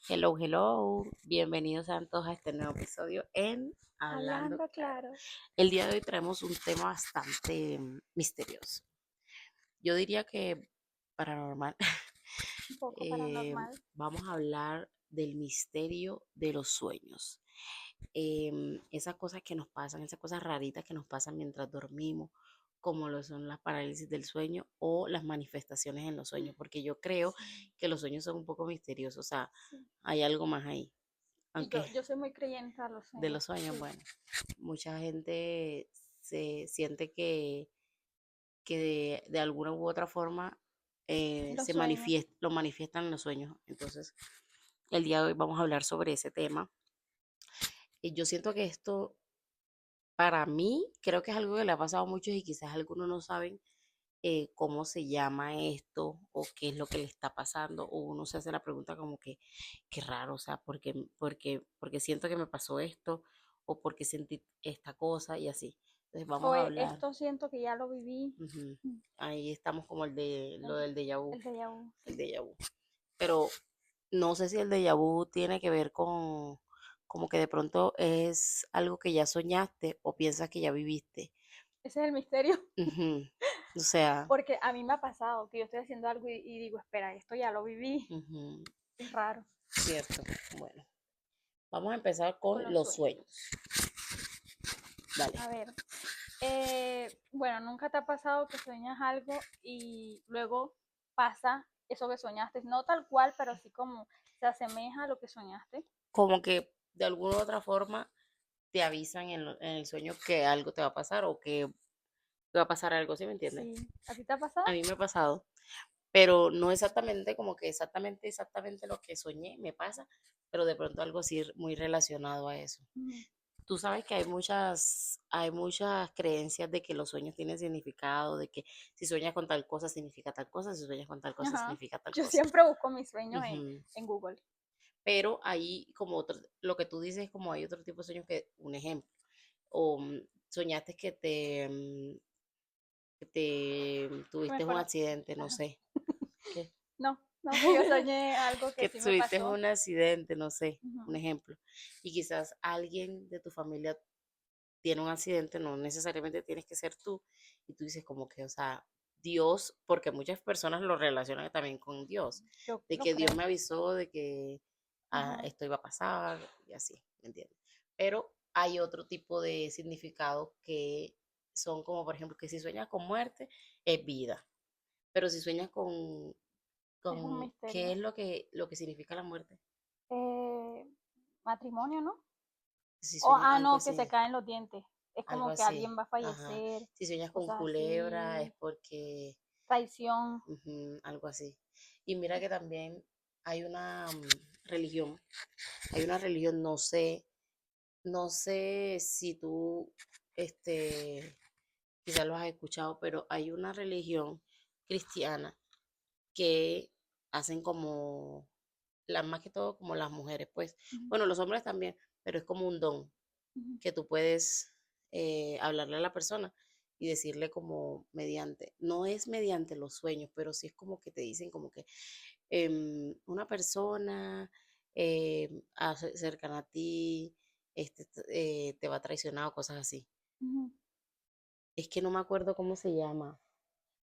Hello, hello. Bienvenidos a todos a este nuevo episodio en Hablando Hablando Claro. claro, El día de hoy traemos un tema bastante misterioso. Yo diría que paranormal. un poco paranormal. Vamos a hablar del misterio de los sueños. Esas cosas que nos pasan, esas cosas raritas que nos pasan mientras dormimos, como lo son las parálisis del sueño o las manifestaciones en los sueños, porque yo creo Sí, que los sueños son un poco misteriosos, o sea, sí. hay algo más ahí. Y Aunque yo soy muy creyente a los de sueños. los sueños, Sí, bueno, mucha gente se siente que de alguna u otra forma los sueños. lo manifiestan en los sueños. Entonces, el día de hoy vamos a hablar sobre ese tema. Y yo siento que esto, para mí, creo que es algo que le ha pasado a muchos y quizás algunos no saben cómo se llama esto o qué es lo que le está pasando, o uno se hace la pregunta como que, qué raro, o sea, porque siento que me pasó esto, o porque sentí esta cosa y así. Entonces vamos a hablar. Esto siento que ya lo viví. Ujú. Mm, Ahí estamos como lo El, del déjà vu, el déjà vu, el sí. déjà vu. Pero no sé si el déjà vu tiene que ver con como que de pronto es algo que ya soñaste o piensas que ya viviste. Ese es el misterio. Ujú. O sea, Porque a mí me ha pasado que yo estoy haciendo algo y digo, espera, esto ya lo viví. ujú, Es raro cierto. Bueno, vamos a empezar con con los los sueños. sueños. Dale. A ver, bueno, ¿nunca te ha pasado que sueñas algo y luego pasa eso que soñaste? No tal cual, pero sí como se asemeja a lo que soñaste. Como que de alguna u otra forma te avisan en el sueño que algo te va a pasar o que va a pasar algo, ¿sí me entiendes? Sí. ¿A ti te ha pasado? A mí me ha pasado, pero no exactamente como que exactamente lo que soñé me pasa, pero de pronto algo así muy relacionado a eso. Ujú. Tú sabes que hay muchas creencias de que los sueños tienen significado, de que si sueñas con tal cosa significa tal cosa, si sueñas con tal cosa Ajá. significa tal Yo cosa. siempre busco mis sueños Ujú. en Google. Pero hay como otro, lo que tú dices, como hay otro tipo de sueños que, un ejemplo, o soñaste que te ¿Qué me tuviste un fuera? accidente, no Ajá. sé, ¿qué? No, no, que yo soñé algo que Que sí me tuviste pasó. un accidente, no sé, un Ujú. ejemplo, y quizás alguien de tu familia tiene un accidente, no necesariamente tienes que ser tú, y tú dices como que, o sea, Dios, porque muchas personas lo relacionan también con Dios, Yo de lo que Dios creo. me avisó de que Ajá. esto iba a pasar y así, ¿me entiendes? Pero hay otro tipo de significados que son como, por ejemplo, que si sueñas con muerte, es vida, pero si sueñas Es un ¿qué misterio. es lo que significa la muerte? Eh, Matrimonio, ¿no? Si O, sueñas no, que se caen los dientes. Es algo como que así, alguien va a ajá. fallecer, Si sueñas con cosas culebra es así, porque traición. ujú, algo así. Y mira que también hay una religión, hay una religión, no sé si tú, este, quizás lo has escuchado, pero hay una religión cristiana que hacen como, más que todo como las mujeres, pues, Ujú, bueno, los hombres también, pero es como un don ujú. que tú puedes hablarle a la persona y decirle como mediante, no es mediante los sueños, pero sí es como que te dicen como que una persona cercana a ti te va a traicionar o cosas así. Ujú. Es que no me acuerdo cómo se llama,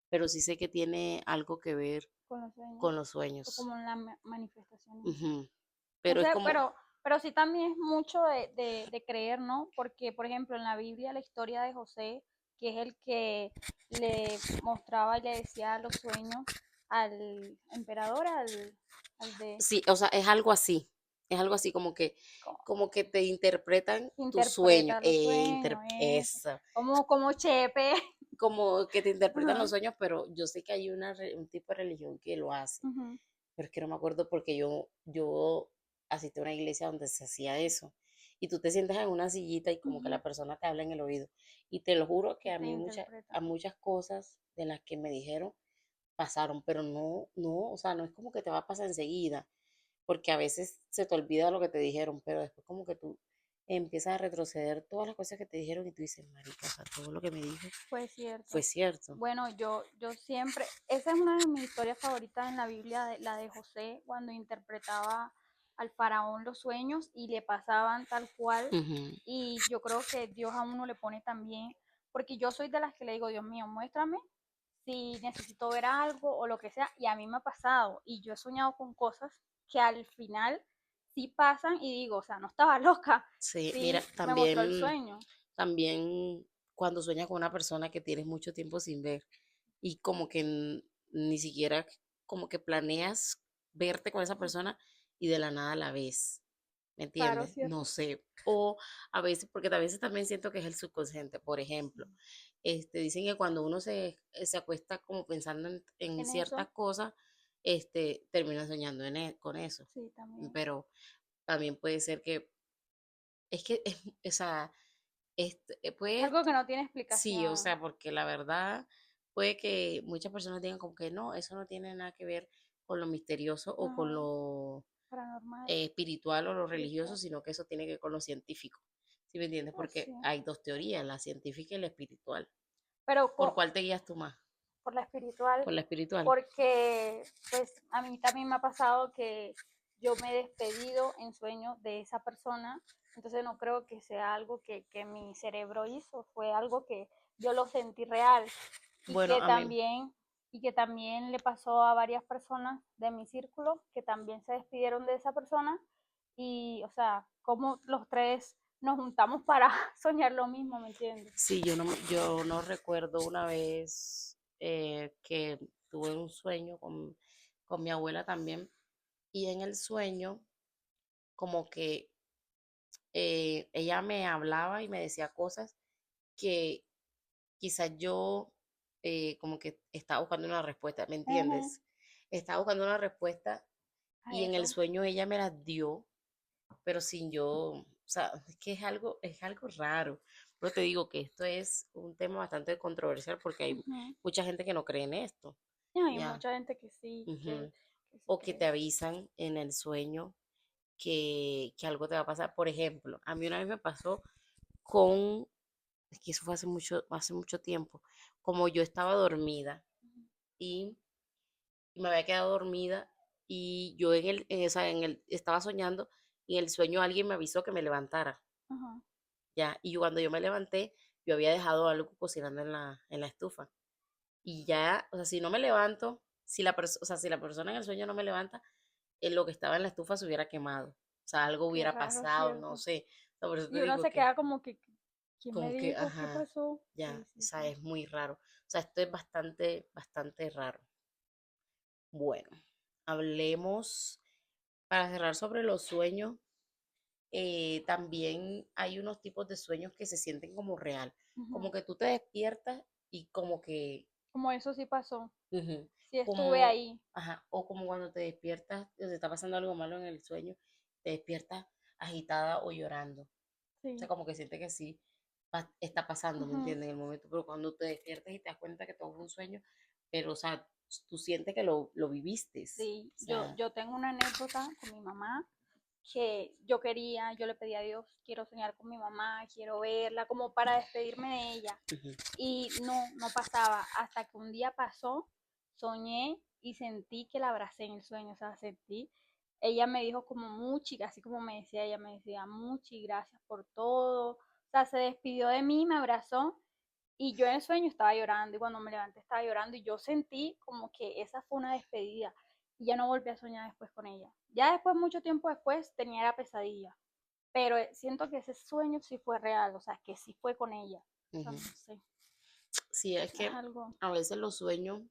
pero sí sé que tiene algo que ver Con los sueños, con los o sueños. como en las manifestaciones así. Ujú. No Pero es sé, como, pero sí también es mucho de creer, ¿no? Porque, por ejemplo, en la Biblia la historia de José, que es el que le mostraba y le decía los sueños al emperador, al de sí, o sea, es algo así como, como que te interpretan tu sueño, interpreta los sueños, eso. eso, Como Chepe. como que te interpretan los Ajá. sueños, pero yo sé que hay un tipo de religión que lo hace, Ujú, pero es que no me acuerdo porque yo asistí a una iglesia donde se hacía eso. Y tú te sientas en una sillita y como que ujú. la persona te habla en el oído. Y te lo juro que Y a te mí interpreta. a muchas cosas de las que me dijeron pasaron, pero no, o sea, no es como que te va a pasar enseguida, porque a veces se te olvida lo que te dijeron, pero después como que tú empiezas a retroceder todas las cosas que te dijeron y tú dices, marica, o sea, todo lo que me dijo Fue fue cierto. cierto. Bueno, yo siempre, esa es una de mis historias favoritas en la Biblia, la de José, cuando interpretaba al faraón los sueños y le pasaban tal cual. Ujú. Y yo creo que Dios a uno le pone también, porque yo soy de las que le digo, Dios mío, muéstrame si necesito ver algo o lo que sea. Y a mí me ha pasado y yo he soñado con cosas que al final sí pasan y digo, o sea, no estaba loca, Sí, mira, sí me mostró el también, sueño. también cuando sueñas con una persona que tienes mucho tiempo sin ver y como que ni siquiera como que planeas verte con esa persona y de la nada la ves, ¿me Claro, entiendes? No cierto. sé. O a veces, porque a veces también siento que es el subconsciente. Por ejemplo, dicen que cuando uno se acuesta como pensando en En ciertas eso, cosas, termina soñando con eso. sí, también. Pero también puede ser que, es que, o sea, Es puede, algo que no tiene sí, o explicación. sea, porque la verdad puede que muchas personas digan como que no, eso no tiene nada que ver con lo misterioso o con Ajá, lo paranormal, espiritual o lo religioso, espiritual. sino que eso tiene que ver con lo científico. ¿Sí me entiendes? Pues sí. Porque hay dos teorías, la científica y la espiritual. Pero ¿Por cuál te guías tú más? por la espiritual, Por la espiritual. porque pues a mí también me ha pasado que yo me he despedido en sueño de esa persona, entonces no creo que sea algo que mi cerebro hizo, fue algo que yo lo sentí real y Bueno, que a mí, también y que también le pasó a varias personas de mi círculo que también se despidieron de esa persona y, o sea, como los tres nos juntamos para soñar lo mismo, ¿me entiendes? sí, yo no recuerdo una vez que tuve un sueño con mi abuela también, y en el sueño, como que ella me hablaba y me decía cosas que quizás yo como que estaba buscando una respuesta, ¿me Ujú, entiendes? Estaba buscando una respuesta a y en el eso. sueño ella me las dio, pero sin yo, o sea, es que es algo raro. Pero te digo que esto es un tema bastante controversial porque hay Ujú. mucha gente que no cree en esto, Y hay ¿ya? mucha gente que sí, Ujú. que sí O que te cree. avisan en el sueño que algo te va a pasar. Por ejemplo, a mí una vez me pasó con, es que eso fue hace mucho tiempo, como yo estaba dormida y me había quedado dormida y yo estaba soñando y en el sueño alguien me avisó que me levantara, Ajá, ya, y cuando yo me levanté, yo había dejado algo cocinando en la estufa y ya, o sea, si no me levanto, o sea, si la persona en el sueño no me levanta, lo que estaba en la estufa se hubiera quemado, o sea, algo qué hubiera raro, pasado, no ¿cierto? sé, o sea, por eso te Y uno digo se que queda como que, ¿quién me como que, dijo? ¿Qué ajá, pasó? ya, Sí, o sí, sea, sí. es muy raro, o sea, esto es bastante, bastante raro. Bueno, hablemos, para cerrar sobre los sueños, también hay unos tipos de sueños que se sienten como real, como Ujú. que tú te despiertas y como que, Como eso sí pasó. ujú, Sí estuve como, ahí. ajá, o como cuando te despiertas, te está pasando algo malo en el sueño, te despiertas agitada o llorando, o sea, Sí. como que sientes que sí está pasando, ¿me Ujú. entiendes? En el momento, pero cuando te despiertas y te das cuenta que todo fue un sueño, pero, o sea, tú sientes que lo viviste, Sí, o sea, yo tengo una anécdota con mi mamá que yo quería, yo le pedí a Dios, quiero soñar con mi mamá, quiero verla, como para despedirme de ella. ujú, Y no pasaba, hasta que un día pasó, soñé y sentí que la abracé en el sueño, o sea, sentí, ella me dijo como Muchi, así como me decía ella, me decía Muchi, gracias por todo, o sea, se despidió de mí, me abrazó y yo en el sueño estaba llorando y cuando me levanté estaba llorando y yo sentí como que esa fue una despedida y ya no volví a soñar después con ella. Ya después, mucho tiempo después, tenía la pesadilla, pero siento que ese sueño sí fue real, o sea, que sí fue con ella. O sea, ujú. no sé, Sí, es es que algo. a veces los sueños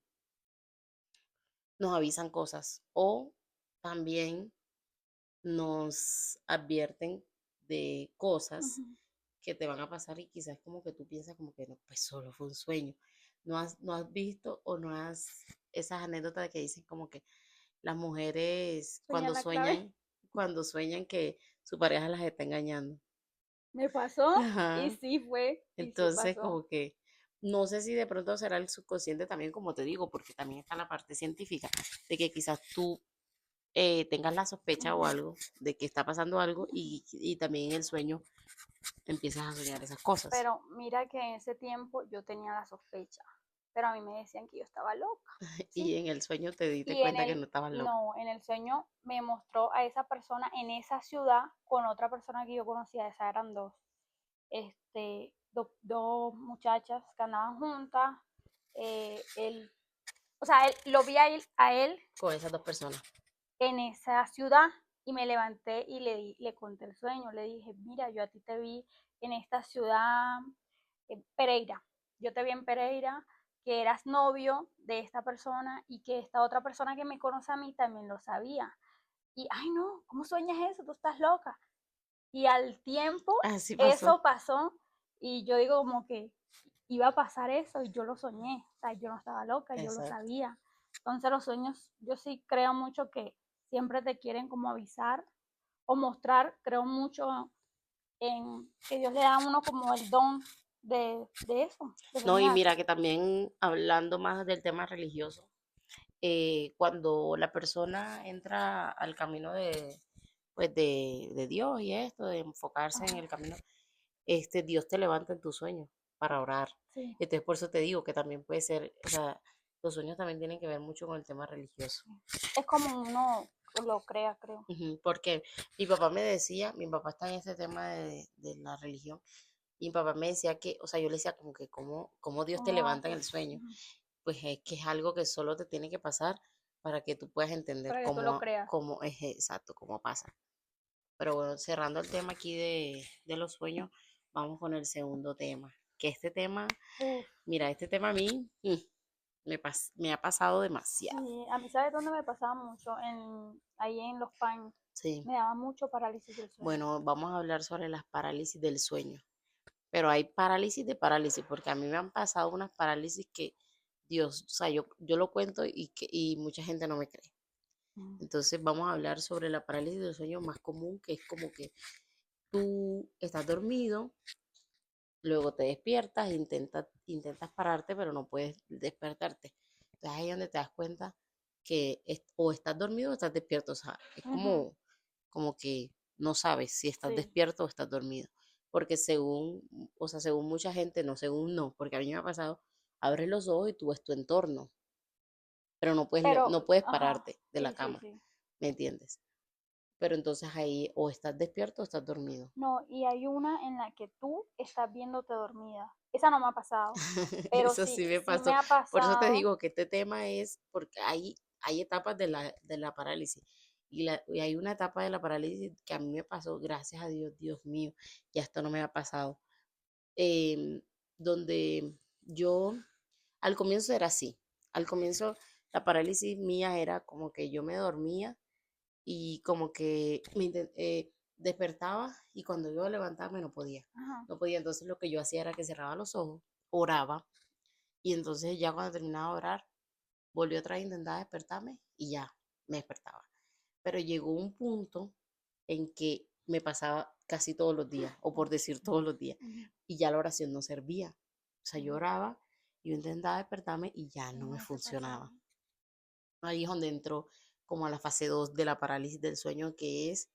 nos avisan cosas o también nos advierten de cosas Ujú. que te van a pasar y quizás como que tú piensas como que no, pues solo fue un sueño. No has visto o no has esas anécdotas de que dicen como que las mujeres Señal la clave. cuando sueñan que su pareja las está engañando. Me pasó y Ajá. sí fue, y sí Entonces, pasó. como que no sé si de pronto será el subconsciente también, como te digo, porque también está la parte científica, de que quizás tú tengas la sospecha o Ujú, algo de que está pasando algo ujú. y también en el sueño empiezas a soñar esas cosas. Pero mira que en ese tiempo yo tenía la sospecha. pero a mí me decían que yo estaba loca, ¿sí? Y en el sueño te diste Y en cuenta que el, no estabas loca. no, en el sueño me mostró a esa persona en esa ciudad con otra persona que yo conocía, esas eran dos, dos muchachas que andaban juntas, él, o sea, lo vi a él Con esas dos personas. en esa ciudad y me levanté y le conté el sueño, le dije, mira, yo a ti te vi en esta ciudad, Pereira, yo te vi en Pereira, que eras novio de esta persona y que esta otra persona que me conoce a mí también lo sabía. Y, ay no, ¿cómo sueñas eso? Tú estás loca. Y al tiempo Así pasó. eso pasó y yo digo como que iba a pasar eso y yo lo soñé, o sea, yo no estaba loca, yo lo Exacto. sabía. Entonces los sueños, yo sí creo mucho que siempre te quieren como avisar o mostrar, creo mucho en que Dios le da a uno como el don de eso, de No, y soñar. mira que también hablando más del tema religioso, cuando la persona entra al camino pues de Dios y esto, de enfocarse en Ajá, el camino, Dios te levanta en tus sueños para orar. sí, Entonces, por eso te digo que también puede ser, o sea, los sueños también tienen que ver mucho con el tema religioso. sí. Es como uno lo crea, creo. Ujú, porque mi papá me decía, mi papá está en ese tema de la religión, y mi papá me decía que, o sea, yo le decía como que cómo Dios te ¿Cómo levanta en haces? el sueño, Ujú. pues es que es algo que solo te tiene que pasar para que tú puedas entender Para que tú lo creas. cómo es exacto, cómo pasa. Pero bueno, cerrando el tema aquí de los sueños, vamos con el segundo tema, que este tema, Uf, mira, este tema a mí me ha pasado demasiado. sí, a mí, ¿sabes dónde me pasaba mucho? Ahí en Los Paños. Sí, Me daba mucho parálisis del sueño. bueno, vamos a hablar sobre las parálisis del sueño. Pero hay parálisis de parálisis, porque a mí me han pasado unas parálisis que, Dios, o sea, yo lo cuento y mucha gente no me cree. Mm. Entonces vamos a hablar sobre la parálisis del sueño más común, que es como que tú estás dormido, luego te despiertas, intentas pararte, pero no puedes despertarte. Entonces ahí es donde te das cuenta que o estás dormido o estás despierto. O sea, es Ujú, como que no sabes si estás sí, despierto o estás dormido. Porque según, o sea, según mucha gente, no, según no, porque a mí me ha pasado, abres los ojos y tú ves tu entorno, pero pero, no puedes ajá, pararte de la sí, sí, cama, sí. ¿me entiendes? Pero entonces ahí o estás despierto o estás dormido. No, y hay una en la que tú estás viéndote dormida. Esa no me ha pasado, pero Eso sí, sí me sí me pasó. ha Por eso te pasado. digo que este tema es porque hay etapas de la parálisis. Y hay una etapa de la parálisis que a mí me pasó, gracias a Dios, Dios mío, ya esto no me ha pasado. em, Donde yo, al comienzo era así. Al comienzo la parálisis mía era como que yo me dormía y como que despertaba y cuando yo levantaba no podía. Ajá. No podía, entonces lo que yo hacía era que cerraba los ojos, oraba y entonces ya cuando terminaba de orar, volví otra vez a intentar despertarme y ya me despertaba. Pero llegó un punto en que me pasaba casi todos los días, o por decir todos los días, Ujú, y ya la oración no servía. O sea, yo ujú, oraba, yo intentaba despertarme y ya y no me no te pasaba. funcionaba. Ahí es donde entró como a la fase 2 de la parálisis del sueño, que es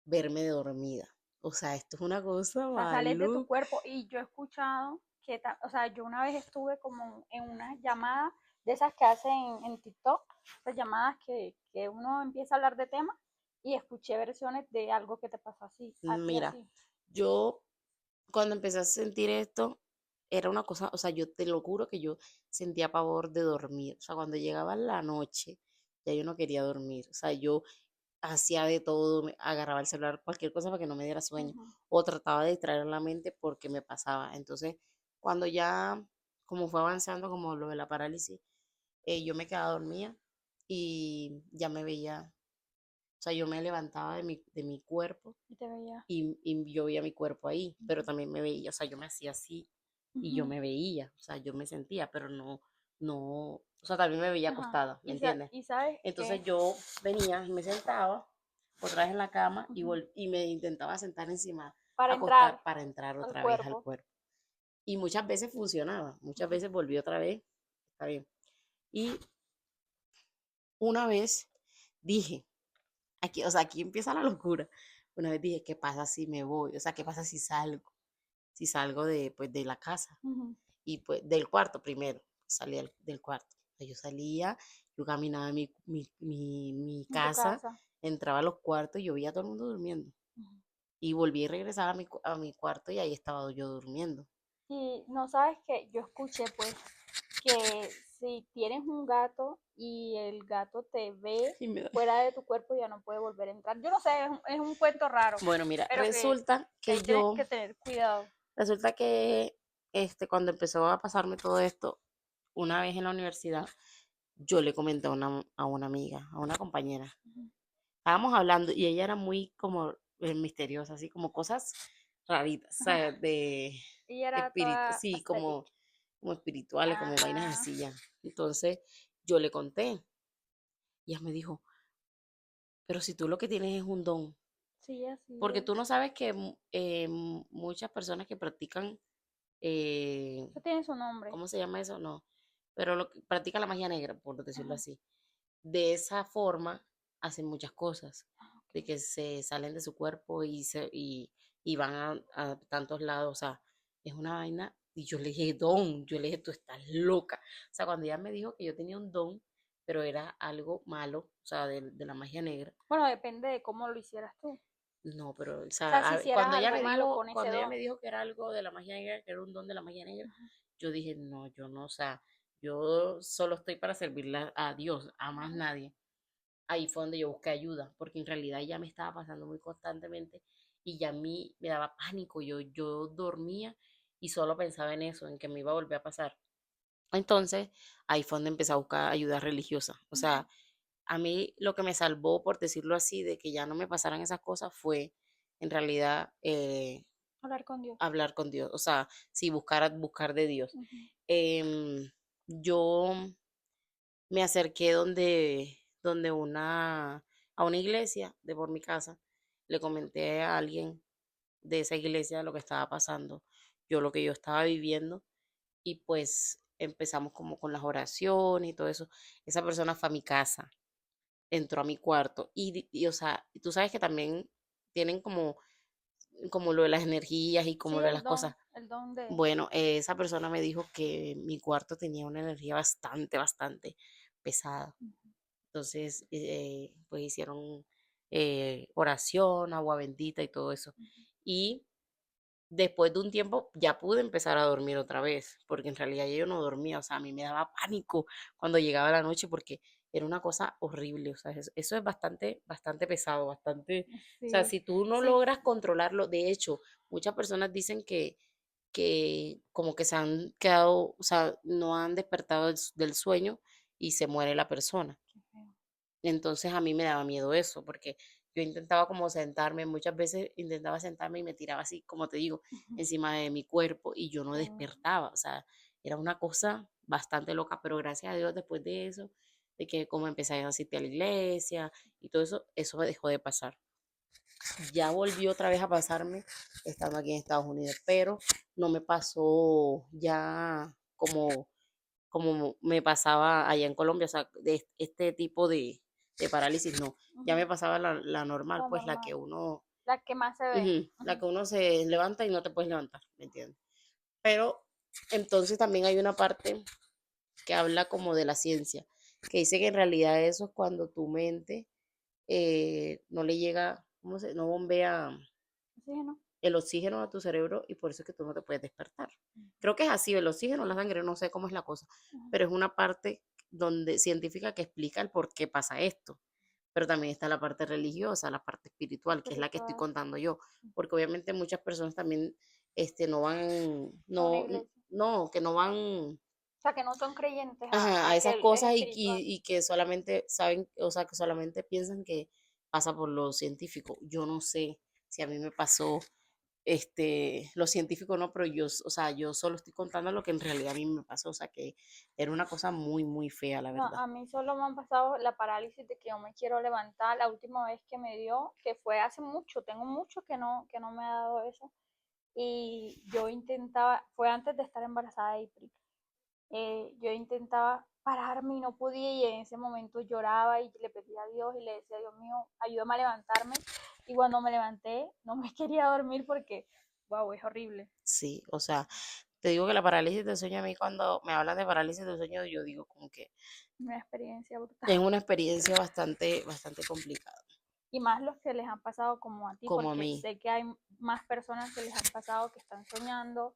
verme dormida. O sea, esto es una cosa O sea, sales de tu maluca. cuerpo y yo he escuchado que, o sea, yo una vez estuve como en una llamada de esas que hacen en TikTok, esas llamadas que uno empieza a hablar de temas y escuché versiones de algo que te pasó así, a ti Mira, así. yo cuando empecé a sentir esto, era una cosa, o sea, yo te lo juro que yo sentía pavor de dormir. O sea, cuando llegaba la noche, ya yo no quería dormir. O sea, yo hacía de todo, agarraba el celular, cualquier cosa para que no me diera sueño, Ujú, o trataba de distraer la mente porque me pasaba. Entonces, cuando ya, como fue avanzando, como lo de la parálisis, yo me quedaba dormida y ya me veía, o sea, yo me levantaba de mi cuerpo y te veía. y yo veía mi cuerpo ahí, pero Ujú, también me veía, o sea, yo me hacía así y yo ujú, me veía, o sea, yo me sentía, pero no, o sea, también me veía ajá. acostada, ¿me entiendes? Y sabes Entonces que yo venía y me sentaba otra vez en la cama y me intentaba sentar encima, para entrar acostar para entrar al otra vez al cuerpo. cuerpo. Y muchas veces funcionaba, muchas Ujú, veces volví otra vez, está bien. Y una vez dije, aquí, o sea, aquí empieza la locura. Una vez dije, ¿qué pasa si me voy? O sea, ¿qué pasa si salgo? Si salgo de, pues, de la casa. ujú. y pues del cuarto primero, salía del cuarto. Yo salía, yo caminaba en mi En tu casa, casa. entraba a los cuartos y yo veía a todo el mundo durmiendo. Ujú. Y volví y regresaba a mi cuarto y ahí estaba yo durmiendo. Y no sabes que yo escuché pues que si tienes un gato y el gato te ve Y me da- fuera de tu cuerpo ya no puede volver a entrar. Yo no sé, es un cuento raro, Bueno, mira, pero que ahí tienes que tener cuidado. resulta que cuando empezó a pasarme todo esto, una vez en la universidad, yo le comenté a una amiga, a una compañera. Ujú. Estábamos hablando y ella era muy como misteriosa, así como cosas raritas, ¿sabes? De Ella era espíritu, toda sí, ascetic. como espirituales, como vainas Ajá, así ya. Entonces yo le conté y ella me dijo, pero si tú lo que tienes es un don, sí, así porque es. tú no sabes que muchas personas que practican, eh, Eso tiene su nombre. ¿cómo se llama eso? No, pero lo que practican la magia negra, por decirlo Ajá, así, de esa forma hacen muchas cosas, ok. de que se salen de su cuerpo y van a tantos lados, o sea, es una vaina, y yo le dije, don, yo le dije, tú estás loca. O sea, cuando ella me dijo que yo tenía un don, pero era algo malo, o sea, de la magia negra, Bueno, depende de cómo lo hicieras tú. O no, pero, o sea, sea, si hicieras algo malo con ese cuando ella me don. dijo que era algo de la magia negra, que era un don de la magia negra, Ajá, yo dije, no, yo no, o sea, yo solo estoy para servirle a Dios, a más ajá. nadie. Ahí fue donde yo busqué ayuda, porque en realidad ya me estaba pasando muy constantemente y ya a mí me daba pánico, yo dormía y solo pensaba en eso, en que me iba a volver a pasar. Entonces, ahí fue donde empecé a buscar ayuda religiosa. O Ujú. sea, a mí lo que me salvó, por decirlo así, de que ya no me pasaran esas cosas fue en realidad Hablar con Dios. hablar con Dios, o sea, sí, buscar de Dios. Ujú, Yo me acerqué a una iglesia de por mi casa, le comenté a alguien de esa iglesia lo que estaba pasando, lo que yo estaba viviendo, y pues empezamos como con las oraciones y todo eso. Esa persona fue a mi casa, entró a mi cuarto o sea, tú sabes que también tienen como lo de las energías y como sí, lo de las cosas. el don de... Bueno, esa persona me dijo que mi cuarto tenía una energía bastante pesada. Ujú, Entonces, pues hicieron oración, agua bendita y todo eso. ujú. Y después de un tiempo ya pude empezar a dormir otra vez, porque en realidad yo no dormía, o sea, a mí me daba pánico cuando llegaba la noche porque era una cosa horrible, o sea, eso es bastante pesado, o sea, Sí, si tú no sí, logras controlarlo, de hecho, muchas personas dicen que como que se han quedado, o sea, no han despertado del sueño y se muere la persona. qué feo. Entonces a mí me daba miedo eso, porque yo intentaba como sentarme, muchas veces intentaba sentarme y me tiraba así, como te digo, Ujú, encima de mi cuerpo y yo no sí. despertaba, o sea, era una cosa bastante loca, pero gracias a Dios después de eso, de que como empecé a asistir a la iglesia y todo eso, eso me dejó de pasar. Ya volvió otra vez a pasarme estando aquí en Estados Unidos, pero no me pasó ya como me pasaba allá en Colombia, o sea, de este tipo de parálisis no, ya Ujú, me pasaba la normal, la pues normal, la que más se ve. la Ujú, que uno se levanta y no te puedes levantar, ¿me entiendes? Pero entonces también hay una parte que habla como de la ciencia, que dice que en realidad eso es cuando tu mente no le llega, no bombea sí, ¿no? el oxígeno a tu cerebro y por eso es que tú no te puedes despertar. Ujú, Creo que es así, el oxígeno, la sangre, no sé cómo es la cosa, ujú, pero es una parte científica que explica el por qué pasa esto. Pero también está la parte religiosa, la parte espiritual, que es la que estoy espiritual. contando yo, Ujú. porque obviamente muchas personas también no van, A una iglesia. no, que no van O sea, que no son creyentes a a que esas es cosas espiritual. y que solamente saben, o sea, que solamente piensan que pasa por lo científico. Yo no sé si a mí me pasó lo científico no, pero o sea, yo solo estoy contando lo que en realidad a mí me pasó, o sea, que era una cosa muy fea, la No, verdad. a mí solo me han pasado la parálisis de que no me quiero levantar. La última vez que me dio, que fue hace mucho, tengo mucho que no me ha dado eso. Y yo intentaba, fue antes de estar embarazada de Ipri, yo intentaba pararme y no podía y en ese momento lloraba y le pedía a Dios y le decía, Dios mío, ayúdame a levantarme. Y cuando me levanté, no me quería dormir porque, wow, es horrible. Sí, o sea, te digo que la parálisis del sueño a mí cuando me hablan de parálisis del sueño yo digo como que Una experiencia brutal. es una experiencia bastante, bastante complicada, Y más los que les han pasado como a ti, como a porque mí. sé que hay más personas que les han pasado que están soñando,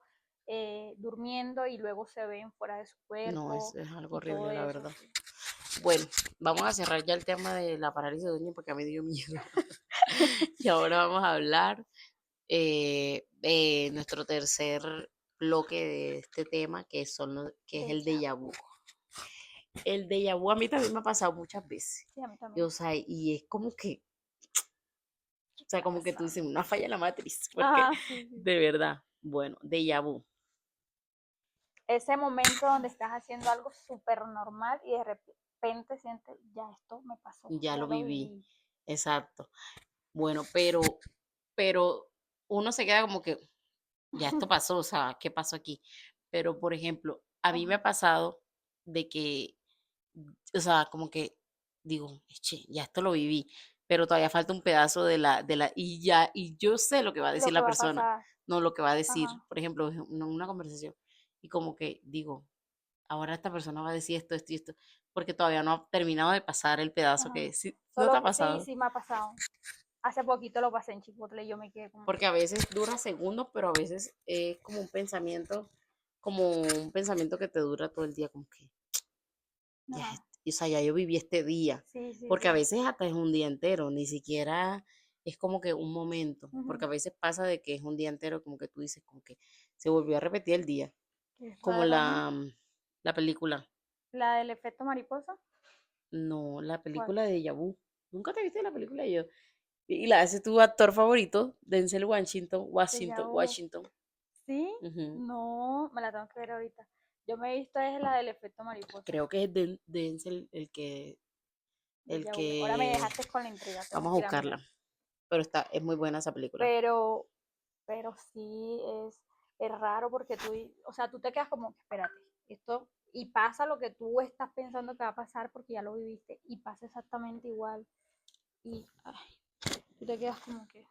durmiendo y luego se ven fuera de su No, cuerpo es algo y todo horrible, la eso, verdad. sí. Bueno, vamos a cerrar ya el tema de la parálisis del sueño porque a mí me dio miedo. Y ahora vamos a hablar de nuestro tercer bloque de este tema, que es el Déjà déjà vu. vu. El déjà vu a mí también me ha pasado muchas veces. Sí, a mí Y, o también. sea, y es como que, ¿Qué o sea, como que tú pasa? dices, una falla en la matriz, porque Ajá, sí, sí. de verdad, bueno, déjà vu, Ese momento donde estás haciendo algo súper normal y de repente sientes, ya esto me pasó, ya ya lo lo viví, viví. exacto. Bueno, pero uno se queda como que, ya esto pasó, o sea, ¿qué pasó aquí? Pero, por ejemplo, a mí me Ajá, ha pasado de que, o sea, como que digo, che, ya esto lo viví, pero todavía falta un pedazo y ya, y yo sé lo que va a decir lo que la va a persona, pasar. no lo que va a decir, Ajá, por ejemplo, en una conversación, y como que digo, ahora esta persona va a decir esto, esto y esto, porque todavía no ha terminado de pasar el pedazo ajá. que sí, no te ha Solo, sí, pasado, sí me ha pasado. Hace poquito lo pasé en Chipotle y yo me quedé como porque que, a veces dura segundos, pero a veces es como un pensamiento que te dura todo el día, como que ya, ajá, o sea, ya yo viví este día, sí, sí, porque a sí. veces hasta es un día entero, ni siquiera es como que un momento, porque Ujú. a veces pasa de que es un día entero, como que tú dices, como que se volvió a repetir el día, Qué como raro, ¿no? la película, La del efecto mariposa, no, la ¿cuál? película de Déjà Vu, ¿nunca te viste la película de yo? Y la hace tu actor favorito, Denzel Washington, Déjà Washington, vu. Washington. ¿Sí? Ujú. No, me la tengo que ver ahorita. Yo me he visto es la del efecto mariposa. Creo que es Denzel el Déjà vu. Ahora me que, dejaste con la intriga, tengo vamos a que ir a mirar. buscarla, pero es muy buena esa película. Pero, pero sí es raro porque o sea, tú te quedas como, espérate, esto, y pasa lo que tú estás pensando que va a pasar porque ya lo viviste, y pasa exactamente igual. Y ay, tú te quedas como que,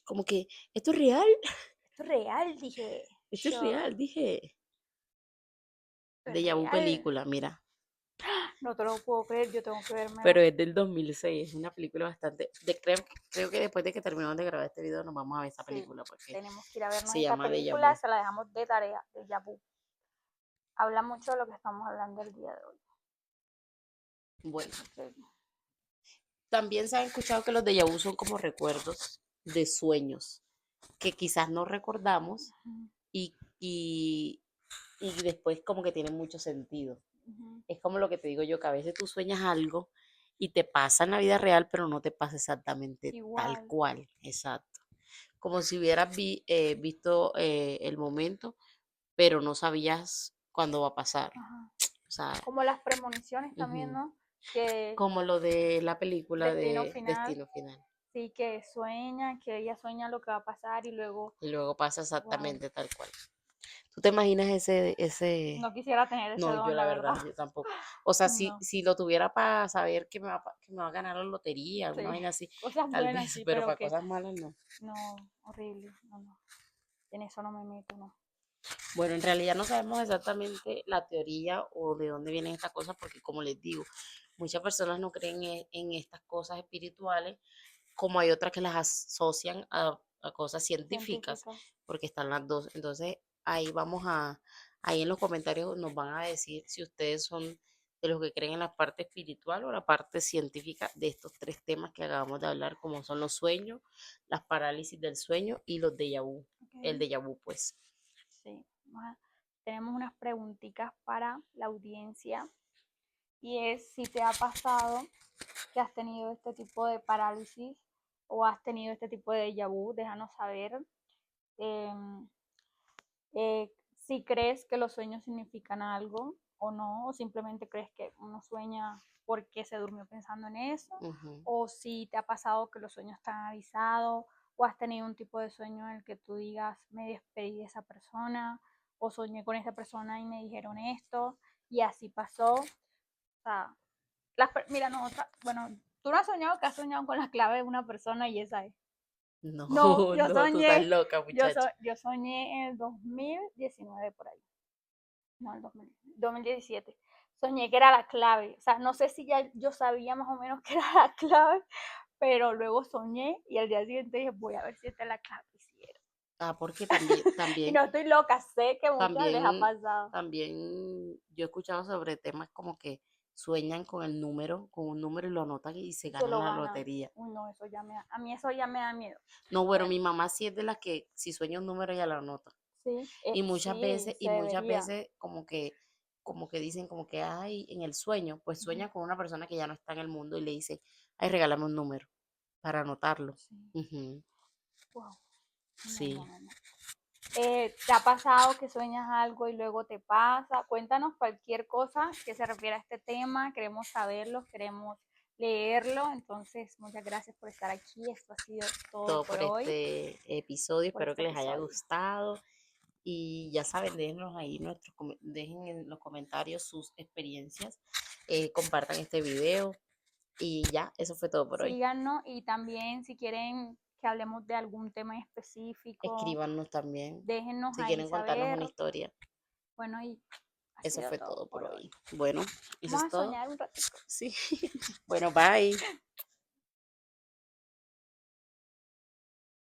Como que, esto es real, esto es real, dije, esto es shock, real, dije. esto es Déjà Vu real. película, mira. No te lo puedo creer, yo tengo que Pero vérmela. es del 2006, es una película bastante. Creo que después de que terminemos de grabar este video nos vamos a ver esa Sí, película porque tenemos que ir a vernos se esa llama Déjà película, Vu. se la dejamos de tarea, de Yabu. Habla mucho de lo que estamos hablando el día de hoy. Bueno, Okay. también se ha escuchado que los déjà vu son como recuerdos de sueños que quizás no recordamos Ujú, y, y, y después como que tienen mucho sentido. ujú. Es como lo que te digo yo, que a veces tú sueñas algo y te pasa en la vida real, pero no te pasa exactamente tal Igual. cual, exacto. Como si hubieras visto el momento, pero no sabías cuándo va a pasar. Ajá. O sea, Como las premoniciones también, ujú, ¿no? Que como lo de la película Destino de Final, Destino Final. sí, que sueña, que ella sueña lo que va a pasar y luego, Y luego pasa wow, exactamente tal cual. ¿Tú te imaginas ese? no quisiera tener ese No, yo don, la la verdad. verdad, yo tampoco. O sea, No, si lo tuviera para saber que me va a ganar la lotería, alguna sí. vaina así, Cosas tal buenas, vez, sí, pero pero para que cosas malas no. no, horrible, no, no. En eso no me meto, no. Bueno, en realidad no sabemos exactamente la teoría o de dónde vienen estas cosas, porque como les digo, muchas personas no creen en estas cosas espirituales, como hay otras que las asocian a cosas científicas, Científicas. porque están las dos. Entonces, ahí en los comentarios nos van a decir si ustedes son de los que creen en la parte espiritual o la parte científica de estos tres temas que acabamos de hablar, como son los sueños, las parálisis del sueño y los déjà vu, el Okay. déjà vu, pues. Sí. Tenemos unas preguntitas para la audiencia y es si te ha pasado que has tenido este tipo de parálisis o has tenido este tipo de déjà vu, déjanos saber. Em, si crees que los sueños significan algo o no, o simplemente crees que uno sueña porque se durmió pensando en eso, Ujú. o si te ha pasado que los sueños están avisados, o has tenido un tipo de sueño en el que tú digas, me despedí de esa persona, o soñé con esa persona y me dijeron esto, y así pasó. O sea, mira, no, bueno, tú no has soñado que has soñado con la clave de una persona y esa es. No, No, no, tú estás loca, muchacha. yo soñé en el 2019 por ahí. No, el 2017. Soñé que era la clave. O sea, no sé si ya yo sabía más o menos que era la clave, pero luego soñé y al día siguiente dije, voy a ver si esta es la clave. Y sí era. Ah, porque también, Y también, no estoy loca, sé que a muchas les ha también, pasado. también yo he escuchado sobre temas como que sueñan con el número, con un número y lo anotan y se Se ganan lo la ganan. lotería. Uy, no, eso ya me da, a mí eso ya me da miedo. No, bueno, Bueno, mi mamá sí es de las que si sueña un número ella lo anota. sí, Y sí, se muchas debería. veces como que dicen como que ay, en el sueño, pues Ujú, sueña con una persona que ya no está en el mundo y le dice, ay, regálame un número para anotarlo. sí, Ujú, wow. No, no, sí, no, no. ¿Te ha pasado que sueñas algo y luego te pasa? Cuéntanos cualquier cosa que se refiera a este tema. Queremos saberlo, queremos leerlo. Entonces, muchas gracias por estar aquí. Esto ha sido todo todo por por hoy, este episodio, por espero este que les haya episodio. gustado. Y ya saben, déjenos ahí dejen en los comentarios sus experiencias, compartan este video y ya, eso fue todo por hoy. Síganos y también si quieren que hablemos de algún tema en específico, Escríbanos también déjenos si ahí quieren contarnos saber. una historia. Bueno, y ha Eso sido fue todo todo por por hoy. hoy. Bueno, eso Vamos es a todo. soñar un ratito. Sí. Bueno, bye.